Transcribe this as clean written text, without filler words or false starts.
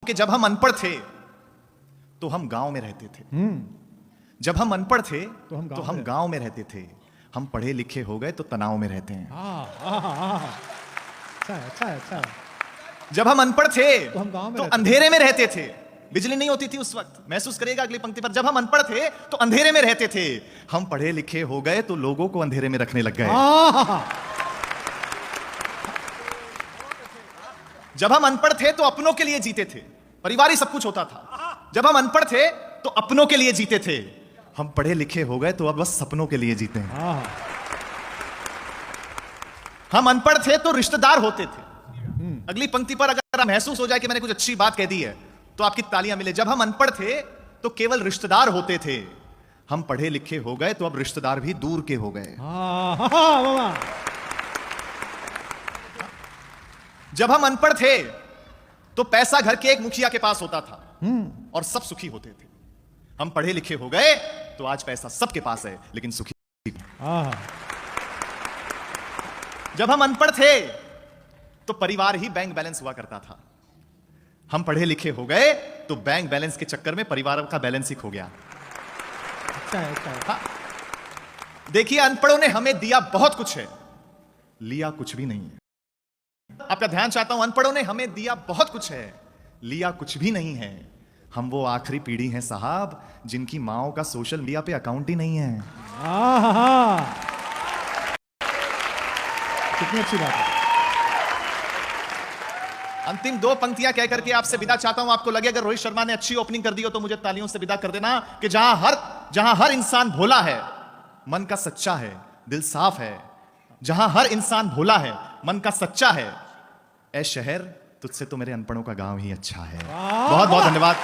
कि जब हम अनपढ़ थे तो हम गांव में रहते थे। जब हम अनपढ़ थे तो हम गांव में रहते थे। हम पढ़े लिखे हो गए तो तनाव में रहते हैं। अच्छा। जब हम अनपढ़ थे तो हम गांव में तो रहते अंधेरे में रहते थे। बिजली नहीं होती थी उस वक्त, महसूस करिएगा अगली पंक्ति पर। जब हम अनपढ़ थे तो अंधेरे में रहते थे। हम पढ़े लिखे हो गए तो लोगों को अंधेरे में रखने लग गए। जब हम अनपढ़ थे तो अपनों के लिए जीते थे, परिवार ही सब कुछ होता था। जब हम अनपढ़ थे तो अपनों के लिए जीते थे। हम पढ़े लिखे हो गए तो अब बस सपनों के लिए जीते हैं। हम अनपढ़ थे तो रिश्तेदार होते थे। अगली पंक्ति पर अगर महसूस हो जाए कि मैंने कुछ अच्छी बात कह दी है तो आपकी तालियां मिले। जब हम अनपढ़ थे तो केवल रिश्तेदार होते थे। हम पढ़े लिखे हो गए तो अब रिश्तेदार भी दूर के हो गए। जब हम अनपढ़ थे तो पैसा घर के एक मुखिया के पास होता था और सब सुखी होते थे। हम पढ़े लिखे हो गए तो आज पैसा सबके पास है लेकिन सुखी। जब हम अनपढ़ थे तो परिवार ही बैंक बैलेंस हुआ करता था। हम पढ़े लिखे हो गए तो बैंक बैलेंस के चक्कर में परिवार का बैलेंस ही खो गया। हाँ। देखिए, अनपढ़ों ने हमें दिया बहुत कुछ है, लिया कुछ भी नहीं है। आपका ध्यान चाहता हूं, अनपढ़ों ने हमें दिया बहुत कुछ है, लिया कुछ भी नहीं है। हम वो आखिरी पीढ़ी हैं साहब जिनकी माओ का सोशल मीडिया पे अकाउंट ही नहीं है। कितनी अच्छी बात है। अंतिम दो पंक्तियां कहकर के आपसे विदा चाहता हूं। आपको लगे अगर रोहित शर्मा ने अच्छी ओपनिंग कर दी हो तो मुझे तालियों से विदा कर देना कि जहां हर इंसान भोला है, मन का सच्चा है, दिल साफ है। जहां हर इंसान भोला है, मन का सच्चा है, ऐ शहर तुझसे तो मेरे अनपढ़ों का गांव ही अच्छा है। बहुत बहुत धन्यवाद।